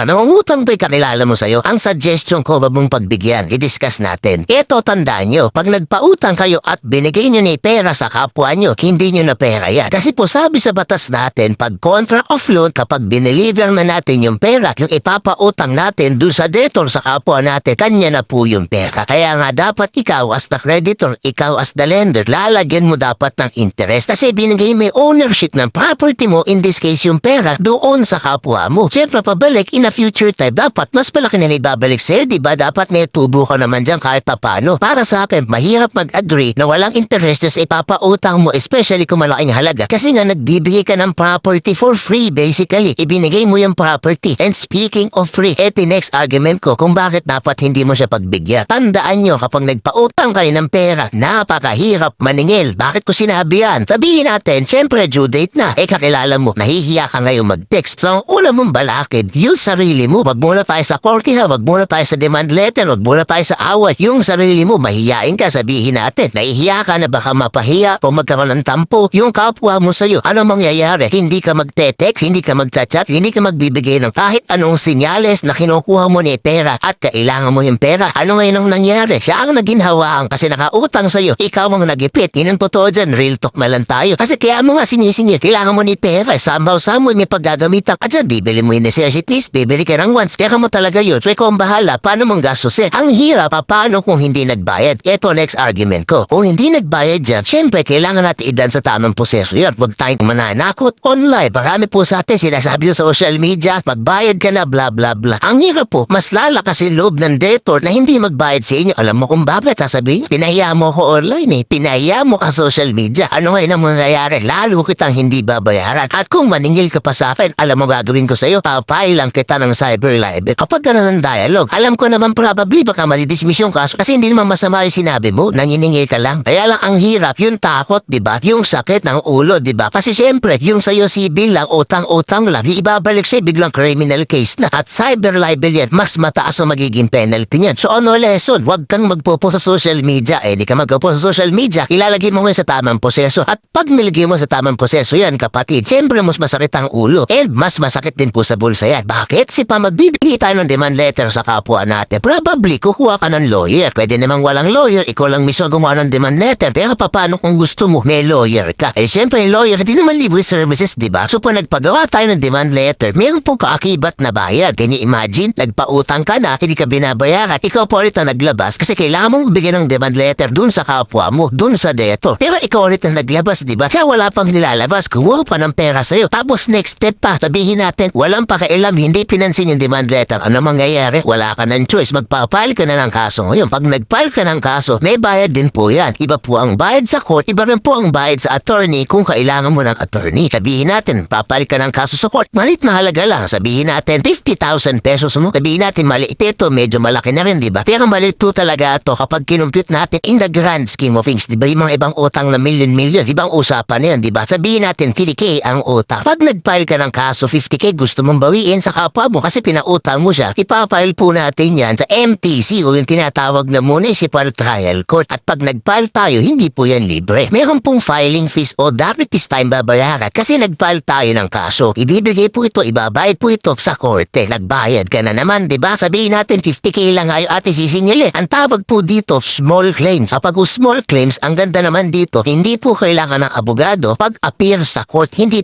Nangungutang ba'y kakilala mo sa'yo? Ang suggestion ko wag mong pagbigyan, i-discuss natin. Ito, tandaan nyo, pag nagpautang kayo at binigay nyo ni pera sa kapwa nyo, hindi nyo na pera yan. Kasi po sabi sa batas natin, pag contract of loan, kapag biniliver na natin yung pera, yung ipapautang natin dun sa debtor sa kapwa natin, kanya na po yung pera. Kaya nga dapat ikaw as the creditor, ikaw as the lender, lalagyan mo dapat ng interest. Kasi binigay may ownership ng property mo, in this case yung pera, doon sa kapwa mo. Siyempre pabalik, in a future time, dapat mas malaki na ibabalik sa'yo, diba? Dapat may tubo ka naman dyan kahit papano. Para sa akin, mahirap mag-agree na walang interest sa ipapautang mo, especially kung malaking halaga. Kasi nga, nagbibigay ka ng property for free, basically. Ibinigay mo yung property. And speaking of free, eto next argument ko kung bakit dapat hindi mo siya pagbigyan. Tandaan nyo, kapag nagpautang kayo ng pera, napakahirap maningil. Bakit ko sinabi yan? Sabihin natin, syempre due date na. Kakilala mo, nahihiya ka ngayon mag-text. So, ang una mong balakid, yung sarili mo. Wag muna tayo sa korte ha, wag muna tayo sa demand letter, wag muna tayo sa awat. Yung sarili mo, mahihiyain ka, sabihin natin. Nahihiya ka na baka mapahiya o magkaroon ng tampo yung kapwa mo sa'yo. Ano mangyayari? Hindi ka magte-text, hindi ka magchat-chat, hindi ka magbibigay ng kahit anong sinyales na kinukuha mo ni pera at kailangan mo yung pera. Ano ngayon ang nangyari? Siya ang naginhawaan kasi nakautang sa'yo. Ikaw ang nagipit. Yun ang totoo dyan. Real talk na lang tayo. Kasi kaya mo nga sinisingil. Kailangan mo ni pera. Somehow may paggagamitan ka dyan. Bibili mo yung necessities, bibili ka ng wants. Kaya mo talaga yun. So ikaw ang bahala. Paano mong gastusin? Ang hirap, paano kung hindi nagbayad? Ito next argument ko. Kung hindi nagbayad dyan, syempre kailangan natin idan sa tamang proseso yan. Huwag tayong mananakot online. Marami po sa atin sinasabi sa social media, magbayad ka na, bla bla bla. Ang hirap po, mas lalakas yung loob ng debtor na hindi magbayad sa inyo. Alam mo kung bakit? Sasabihin, pinahiya mo ko online eh. Pinahiya mo ka social media. Ano ngayon ang mangyayari? Lalo kitang hindi babayaran. At kung maningil ka pa sa akin, alam mo gagawin ko sa'yo, papay lang kita ng cyber libel. Kapag gano'n ng dialogue, alam ko naman probably baka madidismiss yung kaso kasi hindi naman masama yung sinabi mo, nanginingil ka lang. Kaya lang ang hirap, yung takot, diba? Yung sakit ng ulo, diba? Kasi syempre, yung sa'yo civil lang, utang-utang lang, ibabalik sa'yo biglang criminal case na. At cyber libel yan, mas mataas ang magiging penalty niyan. So ano lesson? Huwag kang magpo-post sa social media. Di ka magpo-post sa social media, ilalagay mo ngayon sa tamang proseso. At pag nilagay mo sa tamang proseso yan, kapatid, syempre mas masakit ang ulo. And mas masakit din po sa bulsa yan. Bakit? Si pa magbibigay tayo ng demand letter sa kapwa natin. Probably, kukuha ka ng lawyer. Pwede namang walang lawyer, ikaw lang mismo gumawa ng demand letter. Pero paano kung gusto mo, may lawyer ka? Syempre, yung lawyer, hindi naman libre services, diba? So, pa nagpagawa tayo ng demand letter, mayroon pong kaakibat na bayad. Can you imagine? Nagpautang ka na, hindi ka binabayaran. Ikaw po ulit na naglabas kasi kailangan mong bigyan ng demand letter dun sa kapwa mo, dun sa debtor. Pero ikaw ulit na naglabas, diba? Kaya wala pang nilalabas, kuha pa ng pera sa'yo. Tapos next step pa, sabihin natin, walang pakailam, hindi pinansin yung demand letter. Ano mangyayari? Wala ka ng choice. Magpapile ka na ng kaso ngayon. Pag nagpile ka ng kaso, may bayad din po yan. Iba po ang bayad sa court, iba rin po ang bayad sa attorney kung kailangan mo ng attorney. Sabihin natin, papile ka ng kaso sa court, malit na halaga lang. Sabihin natin, 50,000 pesos mo. Sabihin natin, maliit ito, medyo malaki na rin, diba? Pero maliit po talaga ito kapag kinumpute natin in the grand scheme of things, diba? Yung mga ibang utang na million, ibang usapan na yun, diba? Sabihin natin, 50K ang utang. Pag nagfile ka ng kaso, 50K gusto mong bawiin sa kapwa mo kasi pinautang mo siya, ipafile po natin yan sa MTC o yung tinatawag na Municipal Trial Court. At pag nagfile tayo, hindi po yan libre. Meron pong filing fees o dapat this time babayaran kasi nagfile tayo ng kaso. Ibibigay po ito, ibabayad po ito sa korte. Nagbayad ka na naman, diba? Sabihin natin, 50K lang ngayon ate sisingil. Ang tawag po dito, small claims. Kapag small claims, ang ganda naman dito, hindi po kailangan ng abogado pag appear sa court. Hindi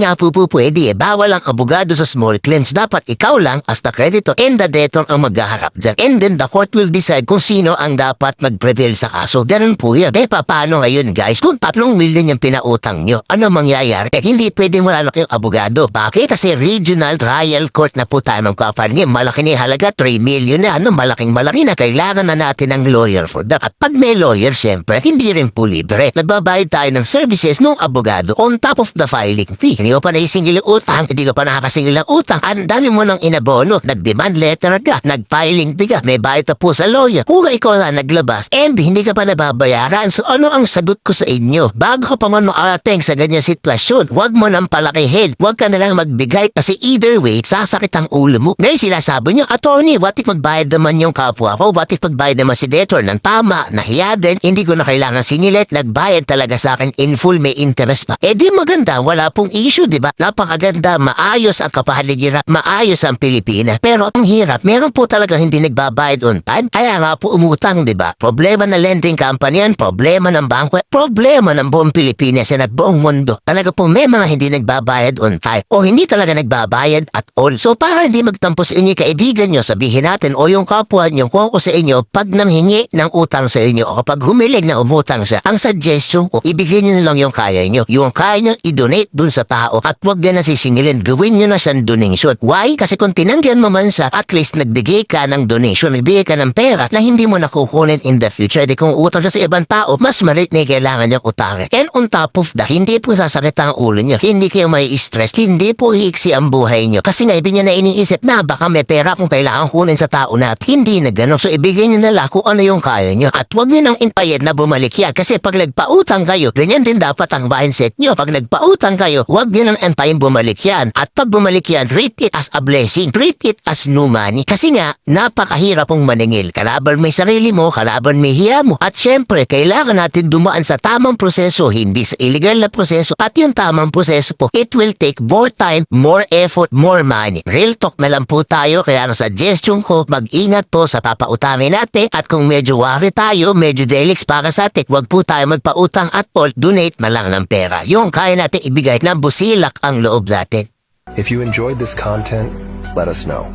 nga po pwede. Bawal ang abogado sa small claims. Dapat ikaw lang as the creditor and the debtor ang maghaharap dyan. And then the court will decide kung sino ang dapat mag-prevail sa kaso. Ganun po yan. Paano ngayon guys? Kung 3 milyon yung pinautang nyo, ano mangyayari? Hindi pwedeng wala na kayong abogado. Bakit? Kasi regional trial court na po tayo magkakaparin. Malaki na halaga, 3 million na. Malaking malaki na. Kailangan na natin ng lawyer for that. At pag may lawyer, syempre, hindi rin po libre. Nagbabayad tayo ng services ng abogado on top of the filing fee. Hindi ko pa naisingil yung utang, hindi ko pa nakakasingil ng utang. Ang dami mo nang inabono. Nag-demand letter ka, nag-filing fee ka, may bayad pa po sa lawyer. Kung ikaw na naglabas and hindi ka pa nababayaran, so ano ang sagot ko sa inyo? Bago ka pa man makarating sa ganyan sitwasyon, huwag mo nang palakihin. Huwag ka na lang magbigay kasi either way, sasakit ang ulo mo. Ngayon sinasabi nyo, attorney, what if magbayad naman yung kapwa ko? What if magbayad naman si debtor ng tama, nahiya din, hindi ko na kailangan singilit, nagbayad talaga sa akin in full, may interest pa. Di maganda, wala pong issue, diba? Napakaganda, maayos ang kapahaligiran, maayos maayos ang Pilipinas. Pero ang hirap, meron po talaga hindi nagbabayad on time. Kaya nga po umutang, di ba? Problema ng lending company yan, problema ng bangko, problema ng buong Pilipinas yan at buong mundo. Talaga po may mga hindi nagbabayad on time o hindi talaga nagbabayad at all. So para hindi magtampo sa inyo kaibigan nyo, sabihin natin o yung kapwa nyo kung ako sa inyo pag namhingi ng utang sa inyo o kapag humilig na umutang siya, ang suggestion ko, ibigay nyo na lang yung kaya nyo. Yung kaya nyo, i-donate dun sa tao at wag na sisingilin. Gawin nyo na siyang donation. Why? Kasi kung tinanggihan mo man siya, at least nagbigay ka ng donation, nagbigay ka ng pera na hindi mo nakukunin in the future. Di kung utang siya sa ibang tao, mas malit na kailangan niyang utangin. And on top of that, hindi po sasakit ang ulo nyo. Hindi kayo may stress. Hindi po iiksi ang buhay nyo. Kasi nga, ibig niya na iniisip na baka may pera kung kailangan kunin sa tao na hindi na gano'n. So, ibigay nyo na lang kung ano yung kaya nyo. At huwag nyo nang impayad na bumalik yan. Kasi pag nagpautang kayo, ganyan din dapat ang mindset nyo. Pag nagpautang kayo, huwag nyo nang impayad bumalik yan. At pag bumalik yan, treat it as a blessing. Treat it as new money. Kasi nga, napakahirap pong maningil. Kalaban may sarili mo, kalaban may hiya mo. At syempre, kailangan natin dumaan sa tamang proseso, hindi sa illegal na proseso. At yung tamang proseso po, it will take more time, more effort, more money. Real talk na lang po tayo, kaya ang suggestion ko, mag-ingat po sa papautangin natin. At kung medyo worry tayo, medyo delix para sa atin, wag po tayo magpautang at all, donate man lang ng pera. Yung kaya natin ibigay na busilak ang loob natin. If you enjoyed this content, let us know.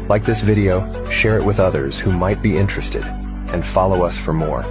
Like this video, share it with others who might be interested, and follow us for more.